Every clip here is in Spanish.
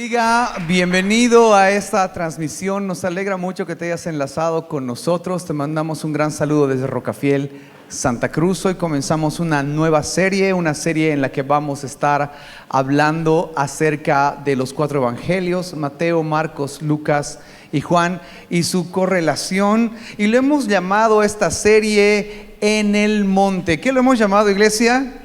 bendiga, bienvenido a esta transmisión. Nos alegra mucho que te hayas enlazado con nosotros. Te mandamos un gran saludo desde Rocafiel, Santa Cruz. Hoy comenzamos una nueva serie, una serie en la que vamos a estar hablando acerca de los 4 evangelios: Mateo, Marcos, Lucas y Juan, y su correlación. Y lo hemos llamado esta serie En el Monte. ¿Qué lo hemos llamado, iglesia?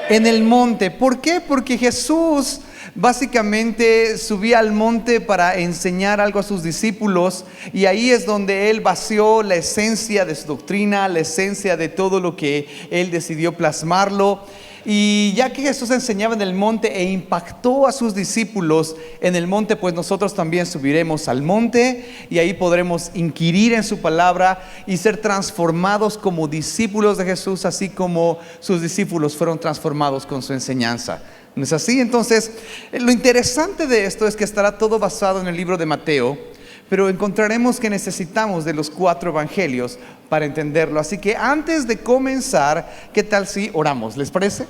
En el monte. ¿Por qué? Porque Jesús básicamente subía al monte para enseñar algo a sus discípulos, y ahí es donde él vació la esencia de su doctrina, la esencia de todo lo que él decidió plasmarlo. Y ya que Jesús enseñaba en el monte e impactó a sus discípulos en el monte, pues nosotros también subiremos al monte y ahí podremos inquirir en su palabra y ser transformados como discípulos de Jesús, así como sus discípulos fueron transformados con su enseñanza. ¿No es así? Entonces, lo interesante de esto es que estará todo basado en el libro de Mateo, pero encontraremos que necesitamos de los 4 evangelios para entenderlo. Así que antes de comenzar, ¿qué tal si oramos? ¿Les parece?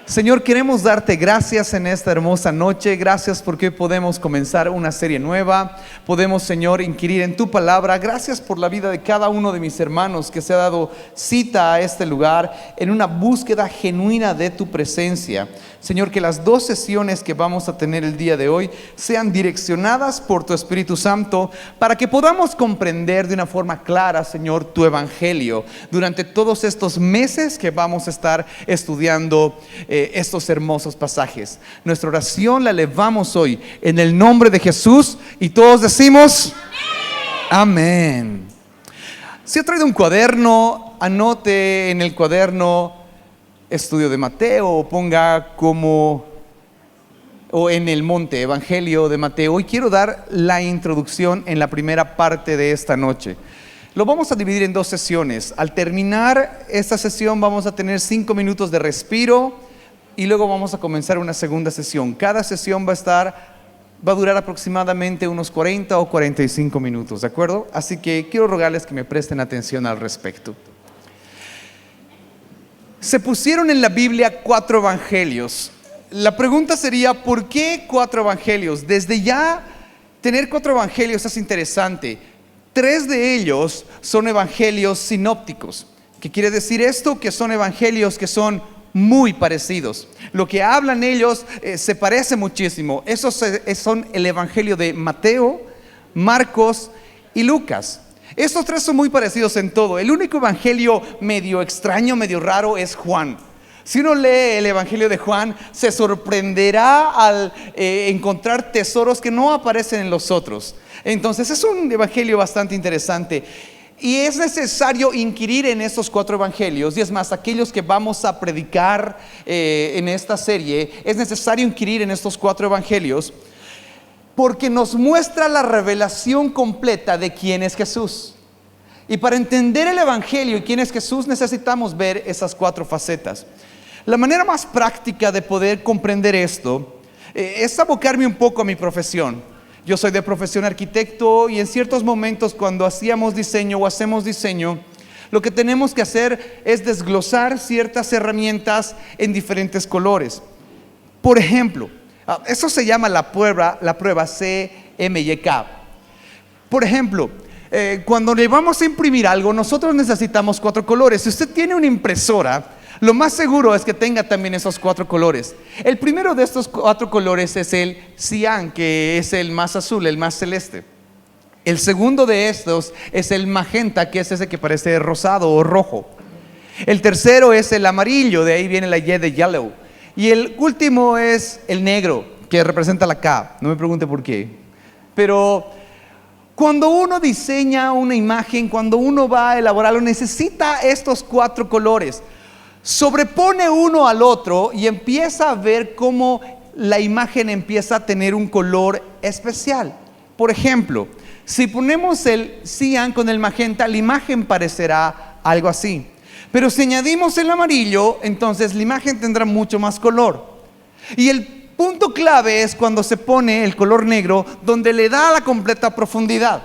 Señor, queremos darte gracias en esta hermosa noche. Gracias porque hoy podemos comenzar una serie nueva. Podemos, Señor, inquirir en tu palabra. Gracias por la vida de cada uno de mis hermanos que se ha dado cita a este lugar en una búsqueda genuina de tu presencia. Señor, que las 2 sesiones que vamos a tener el día de hoy sean direccionadas por tu Espíritu Santo para que podamos comprender de una forma clara, Señor, tu evangelio durante todos estos meses que vamos a estar estudiando estos hermosos pasajes. Nuestra oración la elevamos hoy en el nombre de Jesús y todos decimos amén. Si ha traído un cuaderno, anote en el cuaderno estudio de Mateo, o ponga como o en el monte, evangelio de Mateo. Hoy quiero dar la introducción en la primera parte de esta noche. Lo vamos a dividir en 2 sesiones. Al terminar esta sesión vamos a tener 5 minutos de respiro y luego vamos a comenzar una segunda sesión. Cada sesión va a durar aproximadamente unos 40 o 45 minutos, ¿de acuerdo? Así que quiero rogarles que me presten atención al respecto. Se pusieron en la Biblia 4 evangelios. La pregunta sería, ¿por qué 4 evangelios? Desde ya, tener 4 evangelios es interesante. 3 de ellos son evangelios sinópticos. ¿Qué quiere decir esto? Que son evangelios que son muy parecidos. Lo que hablan ellos se parece muchísimo. Esos son el evangelio de Mateo, Marcos y Lucas. Estos 3 son muy parecidos en todo. El único evangelio medio extraño, medio raro es Juan. Si uno lee el evangelio de Juan, se sorprenderá al encontrar tesoros que no aparecen en los otros. Entonces es un evangelio bastante interesante. Y es necesario inquirir en estos 4 evangelios. Y es más, aquellos que vamos a predicar en esta serie, es necesario inquirir en estos 4 evangelios, porque nos muestra la revelación completa de quién es Jesús. Y para entender el evangelio y quién es Jesús, necesitamos ver esas 4 facetas. La manera más práctica de poder comprender esto es abocarme un poco a mi profesión. Yo soy de profesión arquitecto, y en ciertos momentos cuando hacíamos diseño o hacemos diseño, lo que tenemos que hacer es desglosar ciertas herramientas en diferentes colores. Por ejemplo, eso se llama la prueba CMYK. Por ejemplo, cuando le vamos a imprimir algo, nosotros necesitamos 4 colores. Si usted tiene una impresora, lo más seguro es que tenga también esos 4 colores. El primero de estos 4 colores es el cian, que es el más azul, el más celeste. El segundo de estos es el magenta, que es ese que parece rosado o rojo. El tercero es el amarillo, de ahí viene la Y de yellow. Y el último es el negro, que representa la K. No me pregunte por qué. Pero cuando uno diseña una imagen, cuando uno va a elaborarlo, necesita estos 4 colores. Sobrepone uno al otro y empieza a ver cómo la imagen empieza a tener un color especial. Por ejemplo, si ponemos el cian con el magenta, la imagen parecerá algo así. Pero si añadimos el amarillo, entonces la imagen tendrá mucho más color. Y el punto clave es cuando se pone el color negro, donde le da la completa profundidad.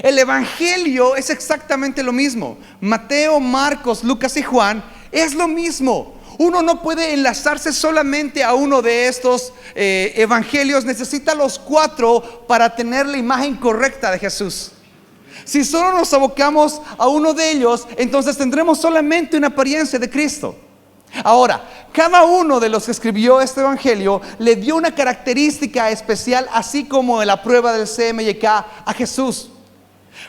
El evangelio es exactamente lo mismo. Mateo, Marcos, Lucas y Juan es lo mismo. Uno no puede enlazarse solamente a uno de estos evangelios, necesita los 4 para tener la imagen correcta de Jesús. Si solo nos abocamos a uno de ellos, entonces tendremos solamente una apariencia de Cristo. Ahora, cada uno de los que escribió este evangelio le dio una característica especial, así como la prueba del CMYK a Jesús.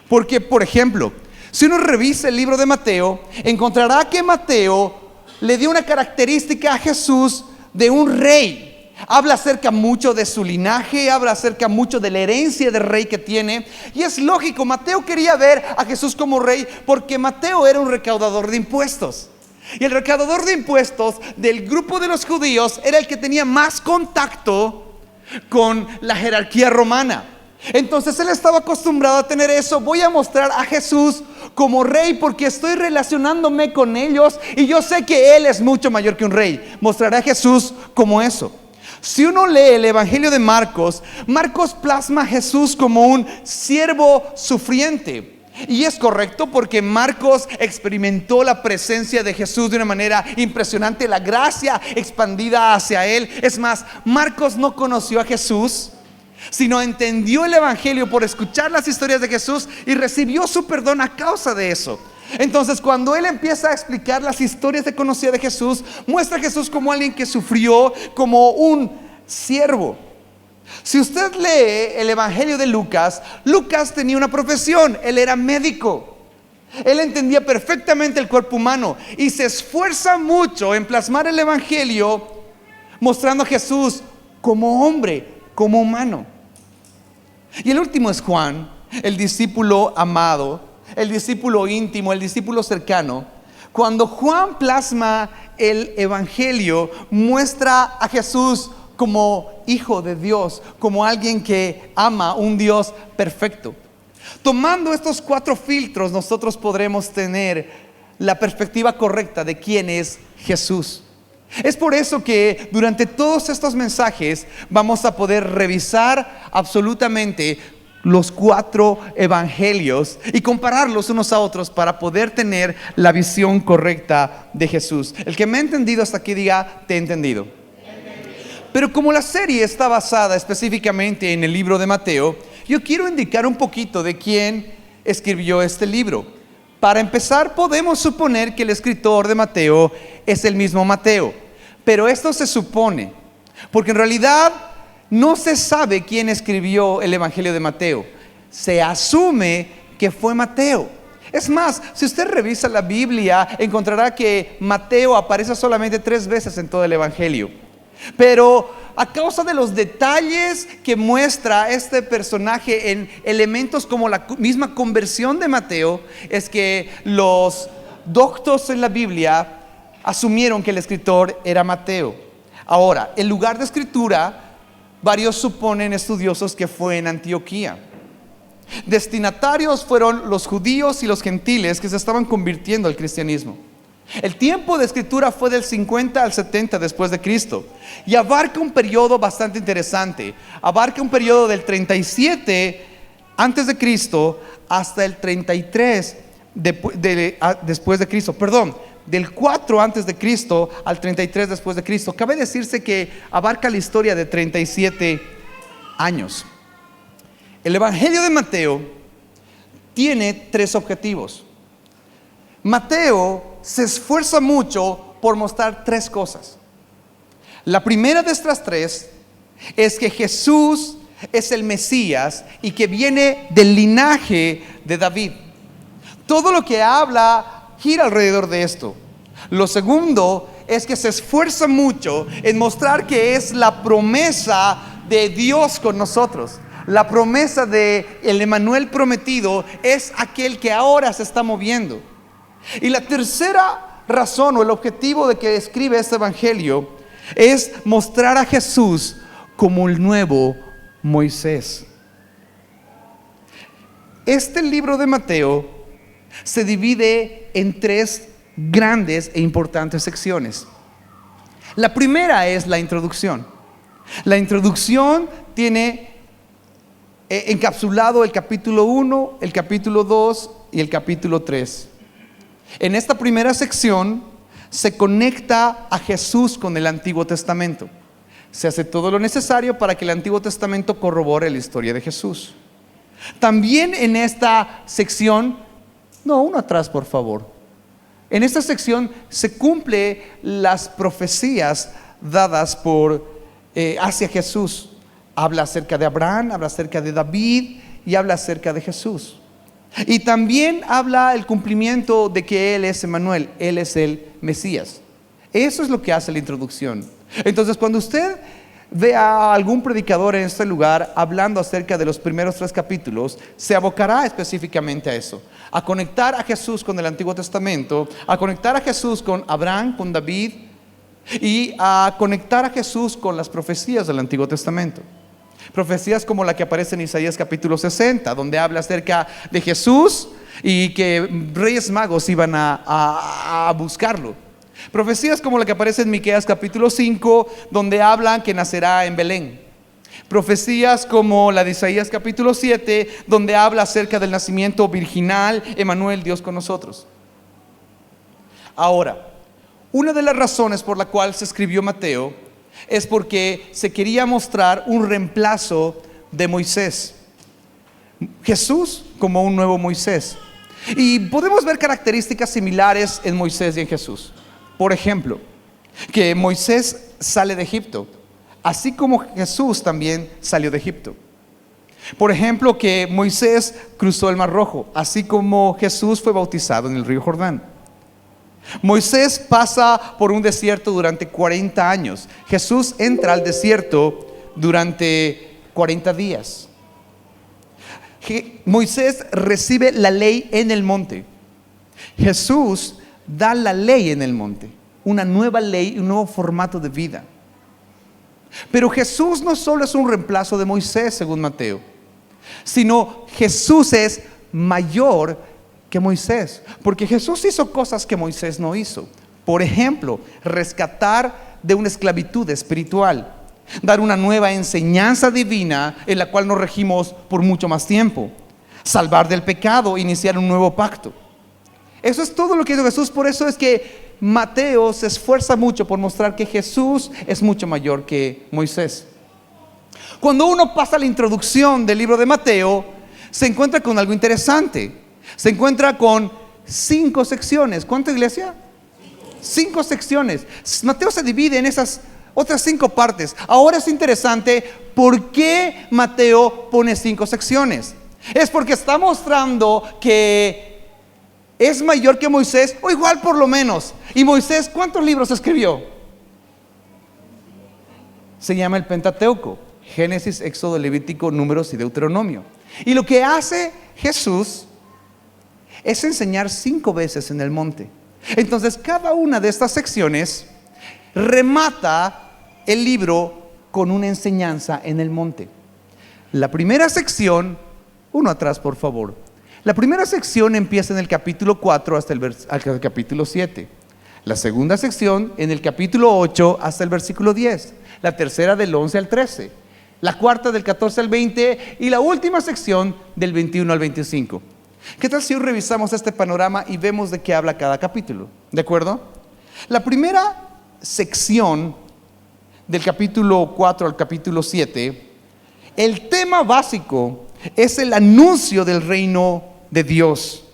Porque, por ejemplo, si uno revisa el libro de Mateo, encontrará que Mateo le dio una característica a Jesús de un rey. Habla acerca mucho de su linaje, habla acerca mucho de la herencia de rey que tiene. Y es lógico, Mateo quería ver a Jesús como rey porque Mateo era un recaudador de impuestos. Y el recaudador de impuestos del grupo de los judíos era el que tenía más contacto con la jerarquía romana. Entonces él estaba acostumbrado a tener eso. Voy a mostrar a Jesús como rey porque estoy relacionándome con ellos y yo sé que él es mucho mayor que un rey. Mostraré a Jesús como eso. Si uno lee el evangelio de Marcos, Marcos plasma a Jesús como un siervo sufriente. Y es correcto porque Marcos experimentó la presencia de Jesús de una manera impresionante, la gracia expandida hacia él. Es más, Marcos no conoció a Jesús, sino entendió el evangelio por escuchar las historias de Jesús y recibió su perdón a causa de eso. Entonces, cuando él empieza a explicar las historias de conocida de Jesús, muestra a Jesús como alguien que sufrió, como un siervo. Si usted lee el evangelio de Lucas, Lucas tenía una profesión, él era médico. Él entendía perfectamente el cuerpo humano y se esfuerza mucho en plasmar el evangelio mostrando a Jesús como hombre, como humano. Y el último es Juan, el discípulo amado, el discípulo íntimo, el discípulo cercano. Cuando Juan plasma el evangelio, muestra a Jesús como hijo de Dios, como alguien que ama un Dios perfecto. Tomando estos 4 filtros, nosotros podremos tener la perspectiva correcta de quién es Jesús. Es por eso que durante todos estos mensajes vamos a poder revisar absolutamente los 4 evangelios y compararlos unos a otros para poder tener la visión correcta de Jesús. El que me ha entendido hasta aquí diga, te he entendido. Pero como la serie está basada específicamente en el libro de Mateo, yo quiero indicar un poquito de quién escribió este libro. Para empezar, podemos suponer que el escritor de Mateo es el mismo Mateo, pero esto se supone, porque en realidad no se sabe quién escribió el evangelio de Mateo. Se asume que fue Mateo. Es más, si usted revisa la Biblia, encontrará que Mateo aparece solamente 3 veces en todo el evangelio. Pero a causa de los detalles que muestra este personaje en elementos como la misma conversión de Mateo, es que los doctos en la Biblia asumieron que el escritor era Mateo. Ahora, el lugar de escritura, varios suponen, estudiosos, que fue en Antioquía. Destinatarios fueron los judíos y los gentiles que se estaban convirtiendo al cristianismo. El tiempo de escritura fue del 50 al 70 después de Cristo y abarca un periodo bastante interesante. Abarca un periodo del 37 antes de Cristo hasta el 33 después de Cristo. Perdón, del 4 antes de Cristo al 33 después de Cristo. Cabe decirse que abarca la historia de 37 años. El evangelio de Mateo tiene 3 objetivos. Mateo se esfuerza mucho por mostrar 3 cosas. La primera de estas 3 es que Jesús es el Mesías y que viene del linaje de David. Todo lo que habla gira alrededor de esto. Lo segundo es que se esfuerza mucho en mostrar que es la promesa de Dios con nosotros. La promesa de el Emmanuel prometido es aquel que ahora se está moviendo. Y la tercera razón o el objetivo de que escribe este evangelio es mostrar a Jesús como el nuevo Moisés. Este libro de Mateo se divide en 3 grandes e importantes secciones. La primera es la introducción. La introducción tiene encapsulado el capítulo 1, el capítulo 2 y el capítulo 3. En esta primera sección se conecta a Jesús con el Antiguo Testamento. Se hace todo lo necesario para que el Antiguo Testamento corrobore la historia de Jesús. También en esta sección, uno atrás por favor. En esta sección se cumple las profecías dadas hacia Jesús. Habla acerca de Abraham, habla acerca de David y habla acerca de Jesús. Y también habla el cumplimiento de que Él es Emmanuel, Él es el Mesías. Eso es lo que hace la introducción. Entonces, cuando usted ve a algún predicador en este lugar hablando acerca de los primeros 3 capítulos, se abocará específicamente a eso, a conectar a Jesús con el Antiguo Testamento, a conectar a Jesús con Abraham, con David, y a conectar a Jesús con las profecías del Antiguo Testamento. Profecías como la que aparece en Isaías capítulo 60, donde habla acerca de Jesús y que reyes magos iban a buscarlo. Profecías como la que aparece en Miqueas capítulo 5, donde hablan que nacerá en Belén. Profecías como la de Isaías capítulo 7, donde habla acerca del nacimiento virginal, Emmanuel, Dios con nosotros. Ahora, una de las razones por la cual se escribió Mateo es porque se quería mostrar un reemplazo de Moisés. Jesús como un nuevo Moisés. Y podemos ver características similares en Moisés y en Jesús. Por ejemplo, que Moisés sale de Egipto, así como Jesús también salió de Egipto. Por ejemplo, que Moisés cruzó el Mar Rojo, así como Jesús fue bautizado en el río Jordán. Moisés pasa por un desierto durante 40 años. Jesús entra al desierto durante 40 días. Moisés recibe la ley en el monte. Jesús da la ley en el monte, una nueva ley, un nuevo formato de vida. Pero Jesús no solo es un reemplazo de Moisés, según Mateo, sino Jesús es mayor que Moisés, porque Jesús hizo cosas que Moisés no hizo. Por ejemplo, rescatar de una esclavitud espiritual, dar una nueva enseñanza divina en la cual nos regimos por mucho más tiempo, salvar del pecado, iniciar un nuevo pacto. Eso es todo lo que hizo Jesús. Por eso es que Mateo se esfuerza mucho por mostrar que Jesús es mucho mayor que Moisés. Cuando uno pasa la introducción del libro de Mateo, se encuentra con algo interesante. Se encuentra con 5 secciones. ¿Cuánta iglesia? 5 secciones. Mateo se divide en esas otras 5 partes. Ahora es interesante por qué Mateo pone 5 secciones. Es porque está mostrando que es mayor que Moisés, o igual por lo menos. Y Moisés, ¿cuántos libros escribió? Se llama el Pentateuco: Génesis, Éxodo, Levítico, Números y Deuteronomio. Y lo que hace Jesús es enseñar 5 veces en el monte. Entonces cada una de estas secciones remata el libro con una enseñanza en el monte. La primera sección, uno atrás por favor. La primera sección empieza en el capítulo 4 hasta el capítulo 7. La segunda sección en el capítulo 8 hasta el versículo 10. La tercera del 11 al 13. La cuarta del 14 al 20. Y la última sección del 21 al 25. ¿Qué tal si hoy revisamos este panorama y vemos de qué habla cada capítulo? ¿De acuerdo? La primera sección del capítulo 4 al capítulo 7, el tema básico es el anuncio del reino de Dios.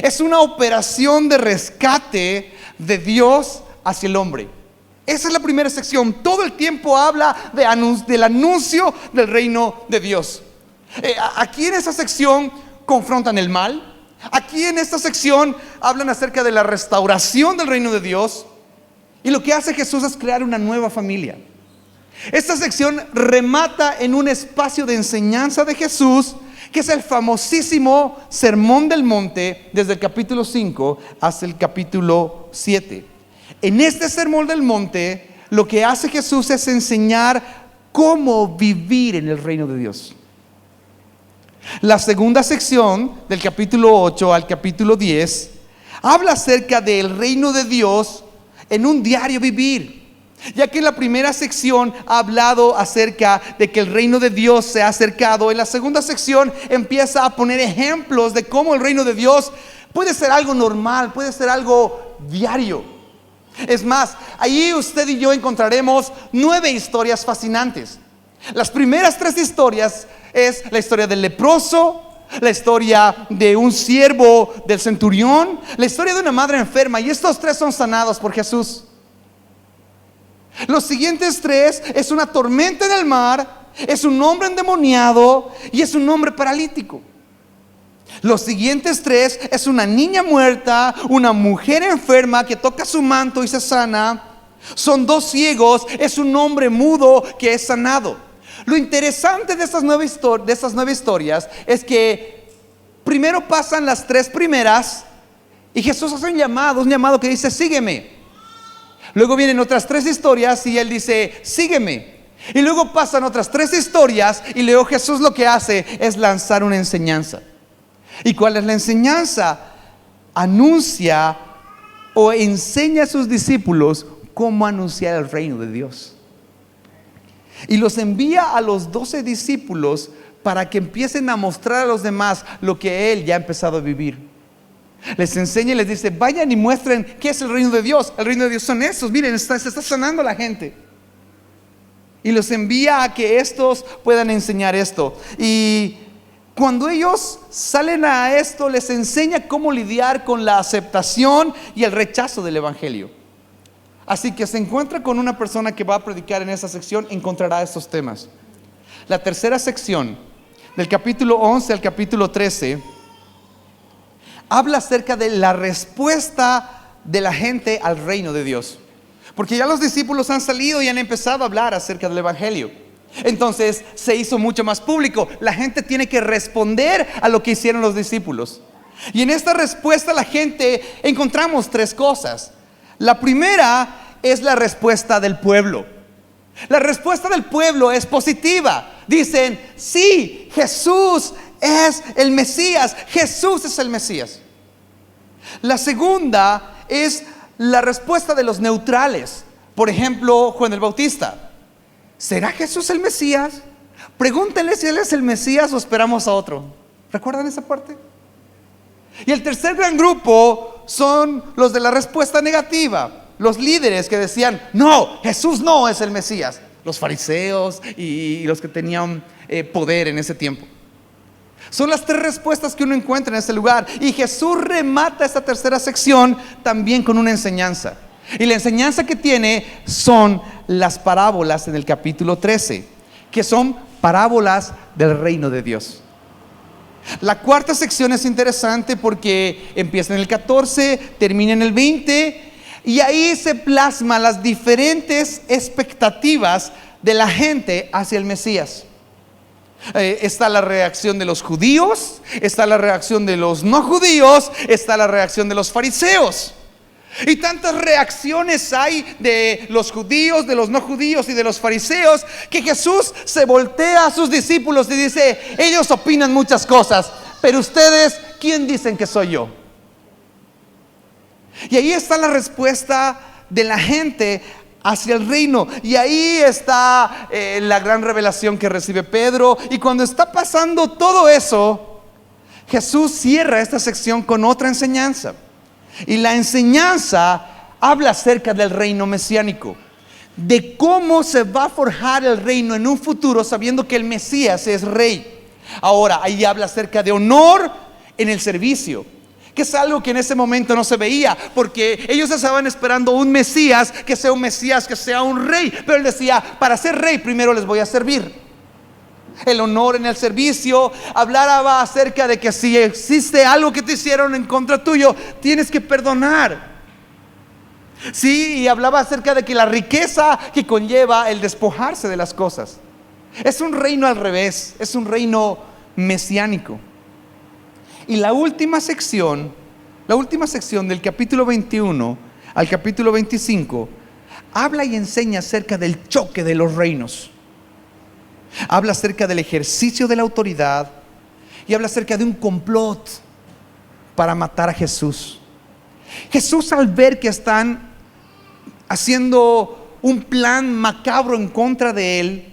Es una operación de rescate de Dios hacia el hombre. Esa es la primera sección. Todo el tiempo habla del anuncio del reino de Dios. Aquí en esa sección confrontan el mal. Aquí en esta sección hablan acerca de la restauración del reino de Dios. Y lo que hace Jesús es crear una nueva familia. Esta sección remata en un espacio de enseñanza de Jesús, que es el famosísimo Sermón del Monte, desde el capítulo 5 hasta el capítulo 7. En este Sermón del Monte, lo que hace Jesús es enseñar cómo vivir en el reino de Dios. La segunda sección, del capítulo 8 al capítulo 10, habla acerca del reino de Dios en un diario vivir. Ya que en la primera sección ha hablado acerca de que el reino de Dios se ha acercado, en la segunda sección empieza a poner ejemplos de cómo el reino de Dios puede ser algo normal, puede ser algo diario. Es más, allí usted y yo encontraremos 9 historias fascinantes. Las primeras 3 historias es la historia del leproso, la historia de un siervo del centurión, la historia de una madre enferma, y estos 3 son sanados por Jesús. Los siguientes 3 es una tormenta en el mar, es un hombre endemoniado y es un hombre paralítico. Los siguientes 3 es una niña muerta, una mujer enferma que toca su manto y se sana. Son 2 ciegos, es un hombre mudo que es sanado. Lo interesante de estas 9 historias es que primero pasan las 3 primeras y Jesús hace un llamado que dice: sígueme. Luego vienen otras 3 historias y Él dice: sígueme. Y luego pasan otras 3 historias y luego Jesús lo que hace es lanzar una enseñanza. ¿Y cuál es la enseñanza? Anuncia o enseña a sus discípulos cómo anunciar el reino de Dios. Y los envía a los 12 discípulos para que empiecen a mostrar a los demás lo que Él ya ha empezado a vivir. Les enseña y les dice: vayan y muestren qué es el reino de Dios. El reino de Dios son estos. Miren, se está sanando la gente. Y los envía a que estos puedan enseñar esto. Y cuando ellos salen a esto, les enseña cómo lidiar con la aceptación y el rechazo del evangelio. Así que se encuentra con una persona que va a predicar en esa sección, encontrará estos temas. La tercera sección, del capítulo 11 al capítulo 13, habla acerca de la respuesta de la gente al reino de Dios. Porque ya los discípulos han salido y han empezado a hablar acerca del evangelio. Entonces se hizo mucho más público. La gente tiene que responder a lo que hicieron los discípulos. Y en esta respuesta la gente encontramos 3 cosas. La primera es la respuesta del pueblo. La respuesta del pueblo es positiva. Dicen: sí, Jesús es el Mesías. Jesús es el Mesías. La segunda es la respuesta de los neutrales. Por ejemplo, Juan el Bautista: ¿será Jesús el Mesías? Pregúntenle si Él es el Mesías o esperamos a otro. ¿Recuerdan esa parte? Y el tercer gran grupo son los de la respuesta negativa. Los líderes que decían: no, Jesús no es el Mesías. Los fariseos y los que tenían poder en ese tiempo. Son las 3 respuestas que uno encuentra en este lugar. Y Jesús remata esta tercera sección también con una enseñanza. Y la enseñanza que tiene son las parábolas en el capítulo 13, que son parábolas del reino de Dios. La cuarta sección es interesante porque empieza en el 14, termina en el 20, y ahí se plasman las diferentes expectativas de la gente hacia el Mesías. Está la reacción de los judíos, está la reacción de los no judíos, está la reacción de los fariseos. Y tantas reacciones hay de los judíos, de los no judíos y de los fariseos, que Jesús se voltea a sus discípulos y dice: ellos opinan muchas cosas, pero ustedes, ¿quién dicen que soy yo? Y ahí está la respuesta de la gente hacia el reino. Y ahí está la gran revelación que recibe Pedro. Y cuando está pasando todo eso, Jesús cierra esta sección con otra enseñanza. Y la enseñanza habla acerca del reino mesiánico, de cómo se va a forjar el reino en un futuro, sabiendo que el Mesías es rey. Ahora, ahí habla acerca de honor en el servicio, que es algo que en ese momento no se veía, porque ellos estaban esperando un Mesías, que sea un rey. Pero él decía: para ser rey primero les voy a servir. El honor en el servicio hablaba acerca de que si existe algo que te hicieron en contra tuyo, tienes que perdonar. Sí, y hablaba acerca de que la riqueza que conlleva el despojarse de las cosas. Es un reino al revés, es un reino mesiánico. Y la última sección del capítulo 21 al capítulo 25 habla y enseña acerca del choque de los reinos. Habla acerca del ejercicio de la autoridad y habla acerca de un complot para matar a Jesús. Jesús, al ver que están haciendo un plan macabro en contra de él,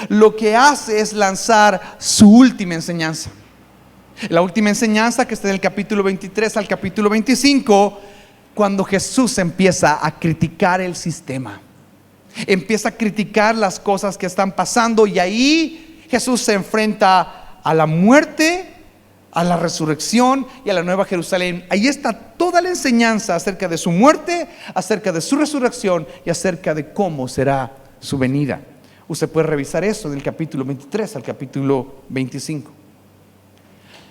lo que hace es lanzar su última enseñanza. La última enseñanza, que está en el capítulo 23 al capítulo 25, cuando Jesús empieza a criticar el sistema. Empieza a criticar las cosas que están pasando, y ahí Jesús se enfrenta a la muerte, a la resurrección y a la nueva Jerusalén. Ahí está toda la enseñanza acerca de su muerte, acerca de su resurrección y acerca de cómo será su venida. Usted puede revisar eso del capítulo 23 al capítulo 25.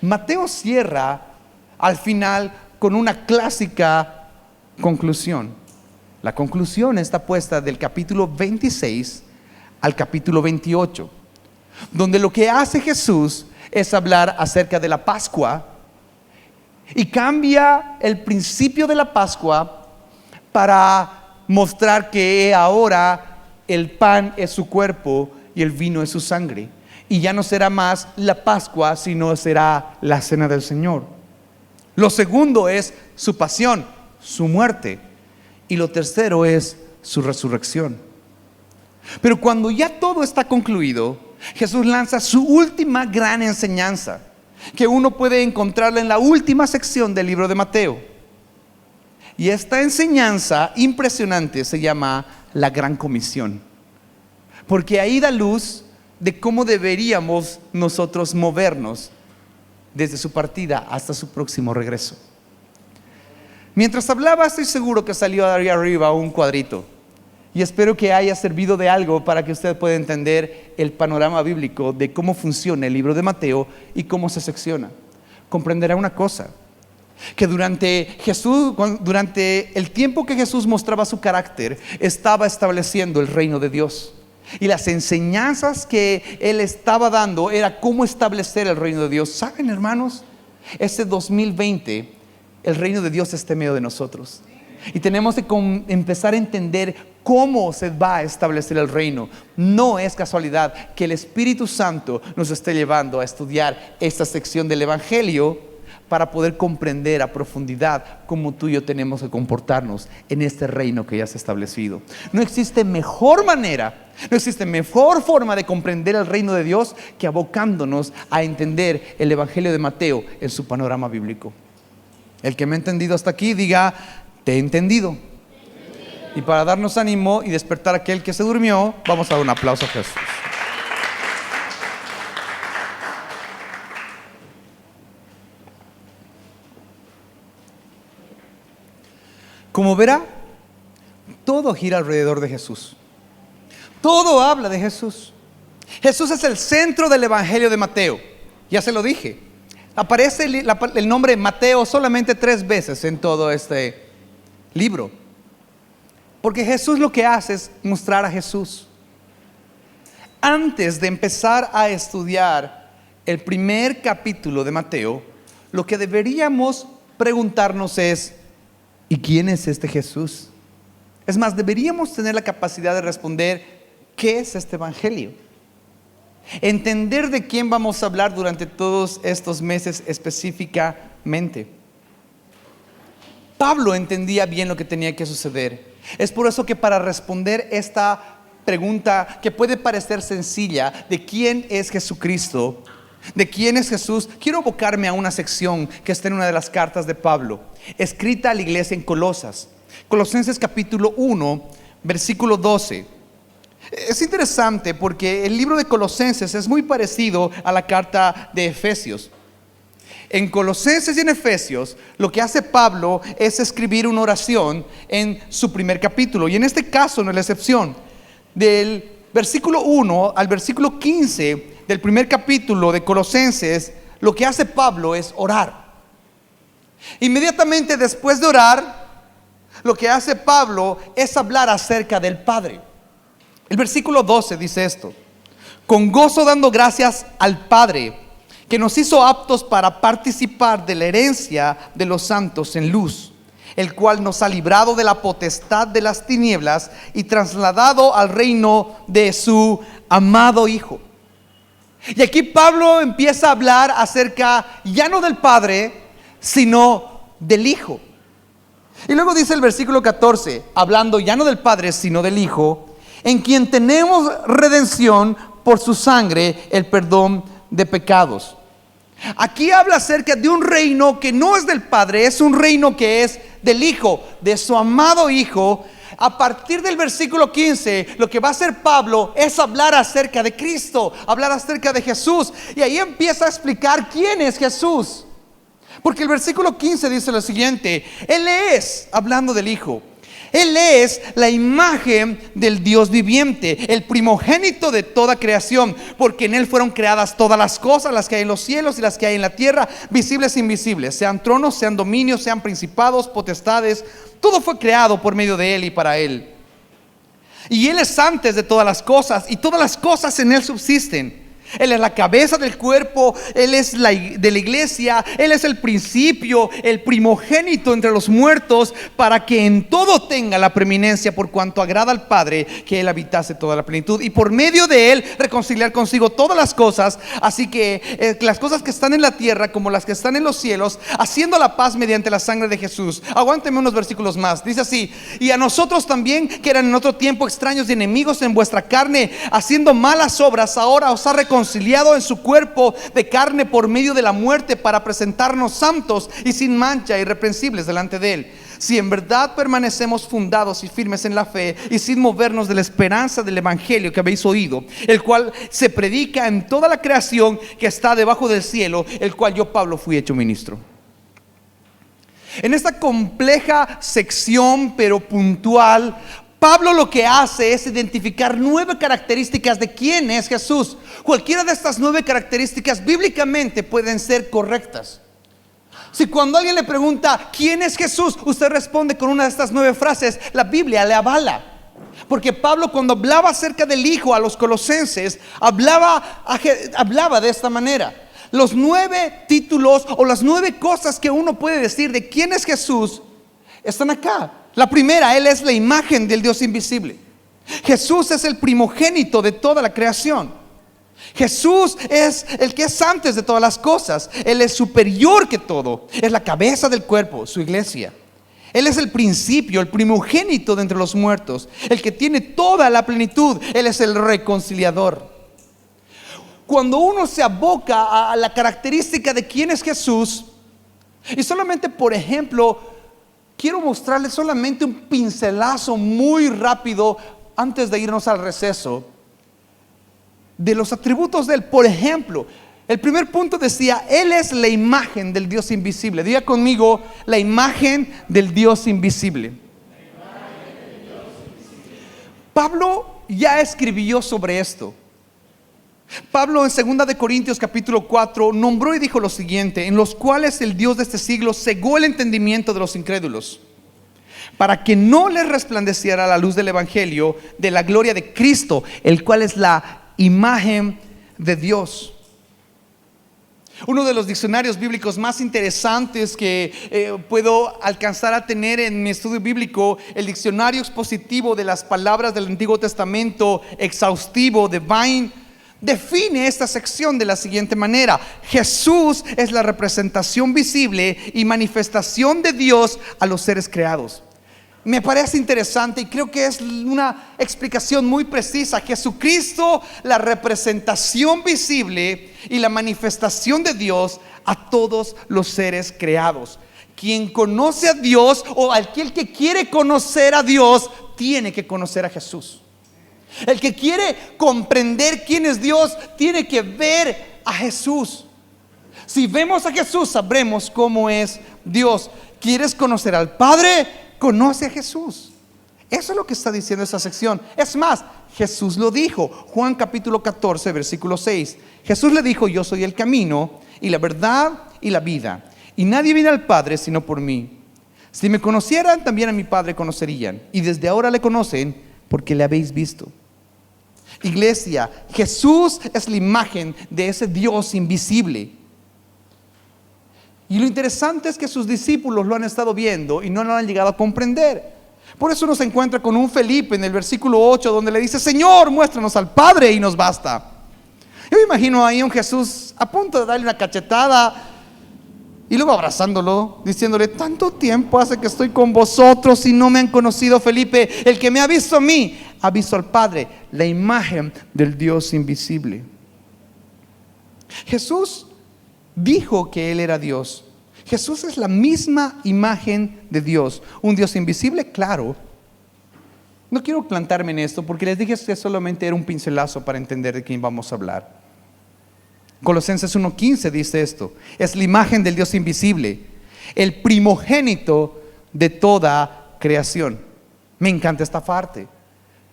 Mateo cierra al final con una clásica conclusión. La conclusión está puesta del capítulo 26 al capítulo 28, donde lo que hace Jesús es hablar acerca de la Pascua, y cambia el principio de la Pascua para mostrar que ahora el pan es su cuerpo y el vino es su sangre, y ya no será más la Pascua, sino será la cena del Señor. Lo segundo es su pasión, su muerte, y lo tercero es su resurrección. Pero cuando ya todo está concluido, Jesús lanza su última gran enseñanza, que uno puede encontrarla en la última sección del libro de Mateo. Y esta enseñanza impresionante se llama la Gran Comisión, porque ahí da luz de cómo deberíamos nosotros movernos desde su partida hasta su próximo regreso. Mientras hablaba, estoy seguro que salió de ahí arriba un cuadrito, y espero que haya servido de algo para que usted pueda entender el panorama bíblico de cómo funciona el libro de Mateo y cómo se secciona. Comprenderá una cosa, que durante el tiempo que Jesús mostraba su carácter, estaba estableciendo el reino de Dios. Y las enseñanzas que Él estaba dando era cómo establecer el reino de Dios. ¿Saben, hermanos? Este 2020, el reino de Dios está en medio de nosotros. Y tenemos que empezar a entender cómo se va a establecer el reino. No es casualidad que el Espíritu Santo nos esté llevando a estudiar esta sección del Evangelio, para poder comprender a profundidad cómo tú y yo tenemos que comportarnos en este reino que ya se ha establecido. No existe mejor manera, no existe mejor forma de comprender el reino de Dios que abocándonos a entender el Evangelio de Mateo en su panorama bíblico. El que me ha entendido hasta aquí, diga: te he entendido. Y para darnos ánimo y despertar a aquel que se durmió, vamos a dar un aplauso a Jesús. Como verá, todo gira alrededor de Jesús. Todo habla de Jesús. Jesús es el centro del Evangelio de Mateo. Ya se lo dije. Aparece el nombre Mateo solamente 3 veces en todo este libro, porque Jesús lo que hace es mostrar a Jesús. Antes de empezar a estudiar el primer capítulo de Mateo, lo que deberíamos preguntarnos es: ¿y quién es este Jesús? Es más, deberíamos tener la capacidad de responder: ¿qué es este Evangelio? Entender de quién vamos a hablar durante todos estos meses específicamente. Pablo entendía bien lo que tenía que suceder. Es por eso que para responder esta pregunta, que puede parecer sencilla, de quién es Jesucristo, de quién es Jesús, quiero abocarme a una sección que está en una de las cartas de Pablo, escrita a la iglesia en Colosenses capítulo 1, versículo 12. Es interesante porque el libro de Colosenses es muy parecido a la carta de Efesios. En Colosenses y en Efesios, lo que hace Pablo es escribir una oración en su primer capítulo, y en este caso no es la excepción. Del versículo 1 al versículo 15 del primer capítulo de Colosenses, lo que hace Pablo es orar. Inmediatamente después de orar, lo que hace Pablo es hablar acerca del Padre. El versículo 12 dice esto: con gozo dando gracias al Padre, que nos hizo aptos para participar de la herencia de los santos en luz, el cual nos ha librado de la potestad de las tinieblas y trasladado al reino de su amado Hijo. Y aquí Pablo empieza a hablar acerca ya no del Padre, sino del Hijo. Y luego dice el versículo 14, hablando ya no del Padre, sino del Hijo, en quien tenemos redención por su sangre, el perdón de pecados. Aquí habla acerca de un reino que no es del Padre, es un reino que es del Hijo, de su amado Hijo. A partir del versículo 15, lo que va a hacer Pablo es hablar acerca de Cristo, hablar acerca de Jesús. Y ahí empieza a explicar quién es Jesús. Porque el versículo 15 dice lo siguiente: Él es, hablando del Hijo, Él es la imagen del Dios viviente, el primogénito de toda creación, porque en Él fueron creadas todas las cosas, las que hay en los cielos y las que hay en la tierra, visibles e invisibles, sean tronos, sean dominios, sean principados, potestades. Todo fue creado por medio de Él y para Él. Y Él es antes de todas las cosas, y todas las cosas en Él subsisten. Él es la cabeza del cuerpo, Él es de la iglesia, Él es el principio, el primogénito entre los muertos, para que en todo tenga la preeminencia, por cuanto agrada al Padre que Él habitase toda la plenitud, y por medio de Él reconciliar consigo todas las cosas, así que las cosas que están en la tierra como las que están en los cielos, haciendo la paz mediante la sangre de Jesús. Aguánteme unos versículos más. Dice así: y a nosotros también, que eran en otro tiempo extraños y enemigos en vuestra carne, haciendo malas obras, ahora os ha reconciliado en su cuerpo de carne por medio de la muerte, para presentarnos santos y sin mancha, irreprensibles delante de Él. Si en verdad permanecemos fundados y firmes en la fe, y sin movernos de la esperanza del evangelio que habéis oído, el cual se predica en toda la creación que está debajo del cielo, el cual yo, Pablo, fui hecho ministro. En esta compleja sección, pero puntual, Pablo lo que hace es identificar 9 características de quién es Jesús. Cualquiera de estas 9 características bíblicamente pueden ser correctas. Si cuando alguien le pregunta ¿quién es Jesús?, usted responde con una de estas 9 frases, la Biblia le avala. Porque Pablo, cuando hablaba acerca del Hijo a los colosenses, hablaba de esta manera. Los 9 títulos o las 9 cosas que uno puede decir de quién es Jesús están acá. La primera: Él es la imagen del Dios invisible. Jesús es el primogénito de toda la creación. Jesús es el que es antes de todas las cosas. Él es superior que todo. Es la cabeza del cuerpo, su iglesia. Él es el principio, el primogénito de entre los muertos, el que tiene toda la plenitud. Él es el reconciliador. Cuando uno se aboca a la característica de quién es Jesús, y solamente por ejemplo, quiero mostrarles solamente un pincelazo muy rápido antes de irnos al receso de los atributos de Él. Por ejemplo, el primer punto decía: Él es la imagen del Dios invisible. Diga conmigo: la imagen del Dios invisible. Pablo ya escribió sobre esto. Pablo en 2 de Corintios capítulo 4 nombró y dijo lo siguiente: en los cuales el Dios de este siglo cegó el entendimiento de los incrédulos, para que no les resplandeciera la luz del evangelio de la gloria de Cristo, el cual es la imagen de Dios. Uno de los diccionarios bíblicos más interesantes que puedo alcanzar a tener en mi estudio bíblico, el diccionario expositivo de las palabras del Antiguo Testamento, exhaustivo de Vine, define esta sección de la siguiente manera: Jesús es la representación visible y manifestación de Dios a los seres creados. Me parece interesante y creo que es una explicación muy precisa. Jesucristo, la representación visible y la manifestación de Dios a todos los seres creados. Quien conoce a Dios, o aquel que quiere conocer a Dios, tiene que conocer a Jesús. El que quiere comprender quién es Dios tiene que ver a Jesús. Si vemos a Jesús, sabremos cómo es Dios. ¿Quieres conocer al Padre? Conoce a Jesús. Eso es lo que está diciendo esa sección. Es más, Jesús lo dijo. Juan capítulo 14 versículo 6. Jesús le dijo: yo soy el camino y la verdad y la vida, y nadie viene al Padre sino por mí. Si me conocieran, también a mi Padre conocerían, y desde ahora le conocen porque le habéis visto. Iglesia, Jesús es la imagen de ese Dios invisible. Y lo interesante es que sus discípulos lo han estado viendo y no lo han llegado a comprender. Por eso uno se encuentra con un Felipe en el versículo 8, donde le dice: Señor, muéstranos al Padre y nos basta. Yo me imagino ahí a un Jesús a punto de darle una cachetada y luego abrazándolo, diciéndole: tanto tiempo hace que estoy con vosotros y no me han conocido, Felipe. El que me ha visto a mí ha visto al Padre, la imagen del Dios invisible. Jesús dijo que Él era Dios. Jesús es la misma imagen de Dios. Un Dios invisible, claro. No quiero plantarme en esto porque les dije que solamente era un pincelazo para entender de quién vamos a hablar. Colosenses 1:15 dice esto: es la imagen del Dios invisible, el primogénito de toda creación. Me encanta esta parte.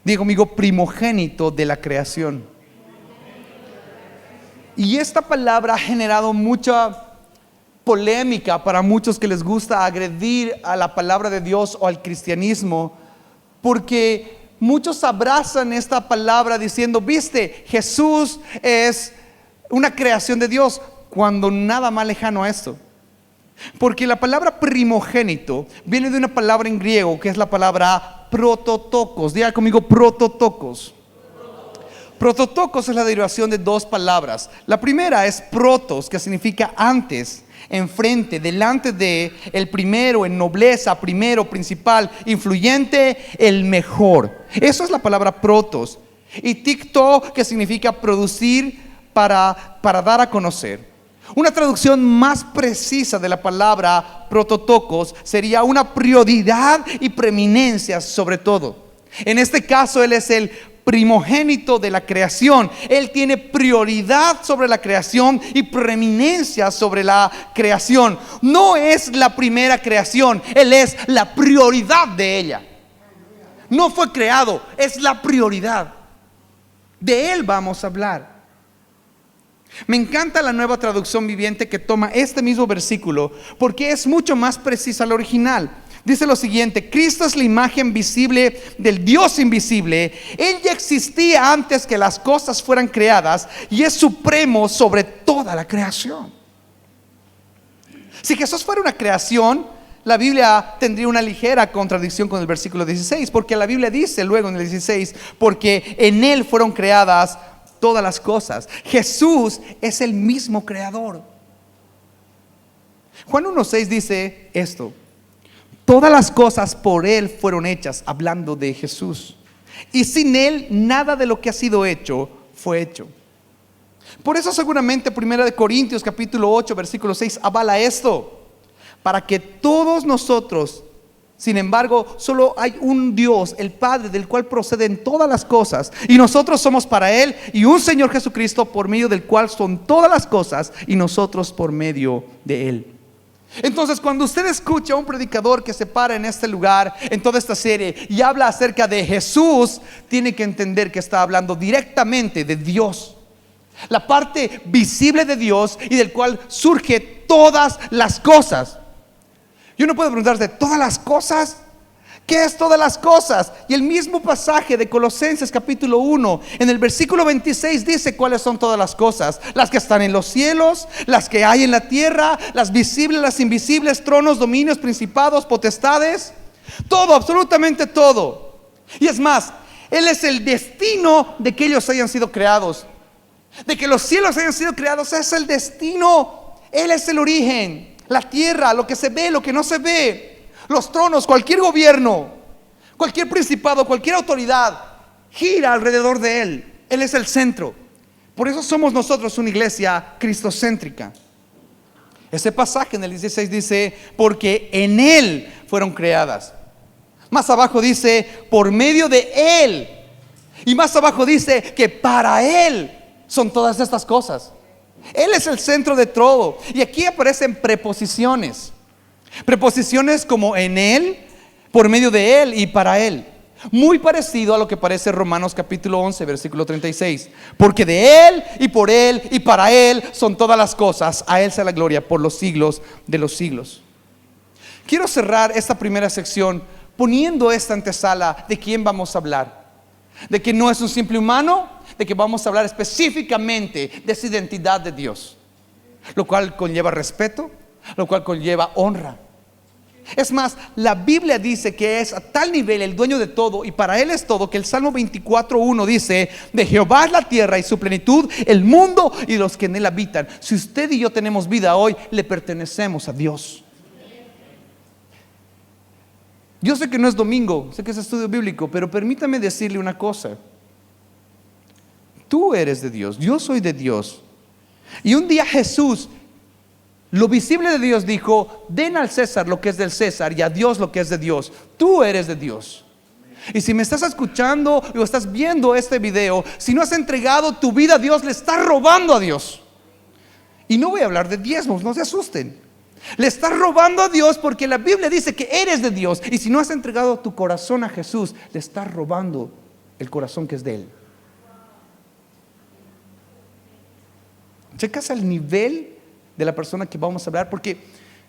Digo, amigo, primogénito de la creación. Y esta palabra ha generado mucha polémica para muchos que les gusta agredir a la palabra de Dios o al cristianismo, porque muchos abrazan esta palabra diciendo, viste, Jesús es una creación de Dios, cuando nada más lejano a esto. Porque la palabra primogénito viene de una palabra en griego que es la palabra prototokos. Diga conmigo, prototokos. Prototokos es la derivación de dos palabras. La primera es protos, que significa antes, enfrente, delante de, el primero, en nobleza, primero, principal, influyente, el mejor. Eso es la palabra protos. Y tikto, que significa producir para dar a conocer. Una traducción más precisa de la palabra prototokos sería una prioridad y preeminencia sobre todo. En este caso, Él es el primogénito de la creación. Él tiene prioridad sobre la creación y preeminencia sobre la creación. No es la primera creación, Él es la prioridad de ella. No fue creado, es la prioridad. De Él vamos a hablar. Me encanta la Nueva Traducción Viviente que toma este mismo versículo porque es mucho más precisa al original. Dice lo siguiente: Cristo es la imagen visible del Dios invisible. Él ya existía antes que las cosas fueran creadas y es supremo sobre toda la creación. Si Jesús fuera una creación, la Biblia tendría una ligera contradicción con el versículo 16, porque la Biblia dice luego en el 16, porque en Él fueron creadas todas las cosas. Jesús es el mismo creador. Juan 1:6 dice esto: todas las cosas por Él fueron hechas, hablando de Jesús, y sin Él nada de lo que ha sido hecho fue hecho. Por eso seguramente 1 Corintios capítulo 8 versículo 6 avala esto: para que todos nosotros, sin embargo, solo hay un Dios, el Padre, del cual proceden todas las cosas, y nosotros somos para Él, y un Señor Jesucristo, por medio del cual son todas las cosas, y nosotros por medio de Él. Entonces, cuando usted escucha a un predicador que se para en este lugar, en toda esta serie, y habla acerca de Jesús, tiene que entender que está hablando directamente de Dios, la parte visible de Dios y del cual surge todas las cosas. Yo no puedo preguntarte, ¿todas las cosas? ¿Qué es todas las cosas? Y el mismo pasaje de Colosenses capítulo 1 en el versículo 26 dice cuáles son todas las cosas: las que están en los cielos, las que hay en la tierra, las visibles, las invisibles, tronos, dominios, principados, potestades. Todo, absolutamente todo. Y es más, Él es el destino de que ellos hayan sido creados. De que los cielos hayan sido creados es el destino. Él es el origen. La tierra, lo que se ve, lo que no se ve, los tronos, cualquier gobierno, cualquier principado, cualquier autoridad gira alrededor de Él. Él es el centro. Por eso somos nosotros una iglesia cristocéntrica. Ese pasaje en el 16 dice: porque en Él fueron creadas. Más abajo dice: por medio de Él. Y más abajo dice que para Él son todas estas cosas. Él es el centro de todo. Y aquí aparecen preposiciones. Preposiciones como en Él, por medio de Él y para Él. Muy parecido a lo que parece Romanos capítulo 11 versículo 36. Porque de Él y por Él y para Él son todas las cosas. A Él sea la gloria por los siglos de los siglos. Quiero cerrar esta primera sección poniendo esta antesala de quién vamos a hablar. De que no es un simple humano, de que vamos a hablar específicamente de esa identidad de Dios, lo cual conlleva respeto, lo cual conlleva honra. Es más, la Biblia dice que es a tal nivel el dueño de todo y para Él es todo, que el Salmo 24:1 dice: de Jehová es la tierra y su plenitud, el mundo y los que en él habitan. Si usted y yo tenemos vida hoy, le pertenecemos a Dios. Yo sé que no es domingo, sé que es estudio bíblico, pero permítame decirle una cosa: tú eres de Dios, yo soy de Dios. Y un día Jesús Lo visible de Dios dijo: den al César lo que es del César y a Dios lo que es de Dios. Tú eres de Dios. Y si me estás escuchando o estás viendo este video, si no has entregado tu vida a Dios, le estás robando a Dios. Y no voy a hablar de diezmos, no se asusten. Le estás robando a Dios porque la Biblia dice que eres de Dios. Y si no has entregado tu corazón a Jesús, le estás robando el corazón que es de Él. Checas el nivel de la persona que vamos a hablar, porque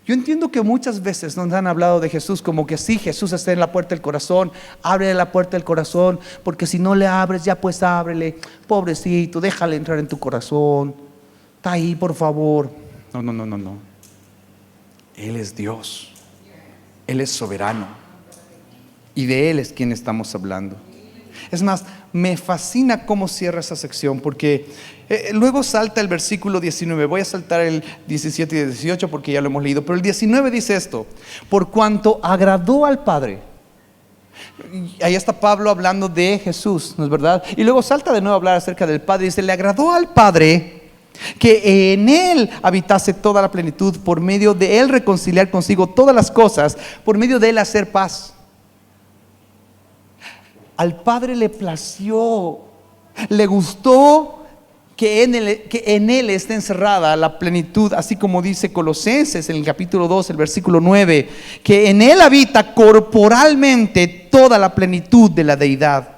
yo entiendo que muchas veces nos han hablado de Jesús como que sí, Jesús está en la puerta del corazón, ábrele la puerta del corazón, porque si no le abres, ya pues ábrele, pobrecito, déjale entrar en tu corazón, está ahí, por favor. No. Él es Dios, Él es soberano, y de Él es quien estamos hablando. Es más, me fascina cómo cierra esa sección, porque luego salta el versículo 19. Voy a saltar el 17 y el 18 porque ya lo hemos leído, pero el 19 dice esto: por cuanto agradó al Padre. Ahí está Pablo hablando de Jesús, ¿no es verdad? Y luego salta de nuevo a hablar acerca del Padre. Dice: le agradó al Padre que en Él habitase toda la plenitud, por medio de Él reconciliar consigo todas las cosas, por medio de Él hacer paz. Al Padre le plació, le gustó que en Él esté encerrada la plenitud, así como dice Colosenses en el capítulo 2, el versículo 9, que en Él habita corporalmente toda la plenitud de la deidad.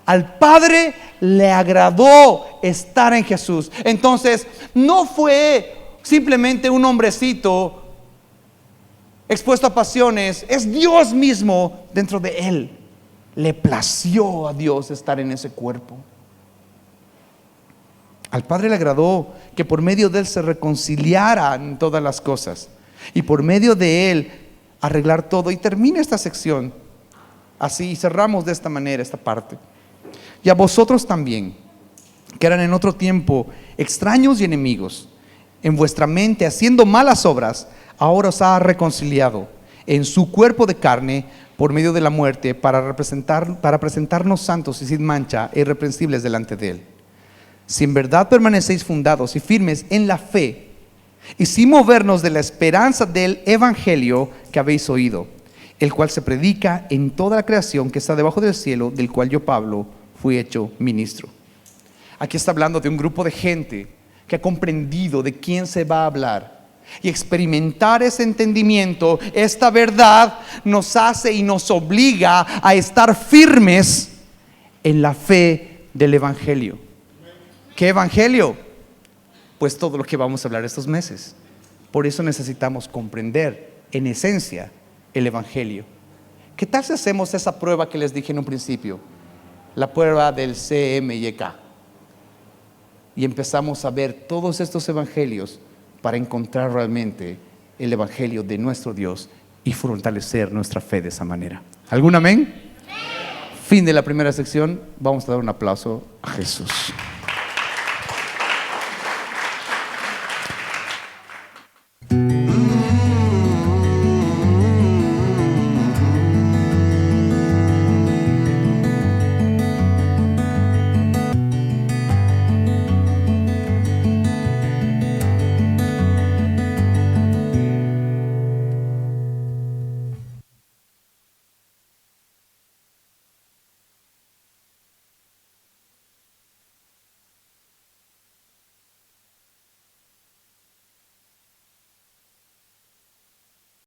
Al Padre le agradó estar en Jesús. Entonces, no fue simplemente un hombrecito expuesto a pasiones, es Dios mismo dentro de Él. Le plació a Dios estar en ese cuerpo. Al Padre le agradó que por medio de Él se reconciliaran todas las cosas, y por medio de Él arreglar todo. Y termina esta sección así, y cerramos de esta manera esta parte. Y a vosotros también, que eran en otro tiempo extraños y enemigos en vuestra mente, haciendo malas obras, ahora os ha reconciliado en su cuerpo de carne por medio de la muerte, para presentarnos santos y sin mancha e irreprensibles delante de Él. Si en verdad permanecéis fundados y firmes en la fe, y sin movernos de la esperanza del evangelio que habéis oído, el cual se predica en toda la creación que está debajo del cielo, del cual yo, Pablo, fui hecho ministro. Aquí está hablando de un grupo de gente que ha comprendido de quién se va a hablar. Y experimentar ese entendimiento, esta verdad, nos hace y nos obliga a estar firmes en la fe del evangelio. ¿Qué evangelio? Pues todo lo que vamos a hablar estos meses. Por eso necesitamos comprender en esencia el evangelio. ¿Qué tal si hacemos esa prueba que les dije en un principio? La prueba del CMYK. Y empezamos a ver todos estos evangelios para encontrar realmente el evangelio de nuestro Dios y fortalecer nuestra fe de esa manera. ¿Algún amén? Fin de la primera sección. Vamos a dar un aplauso a Jesús.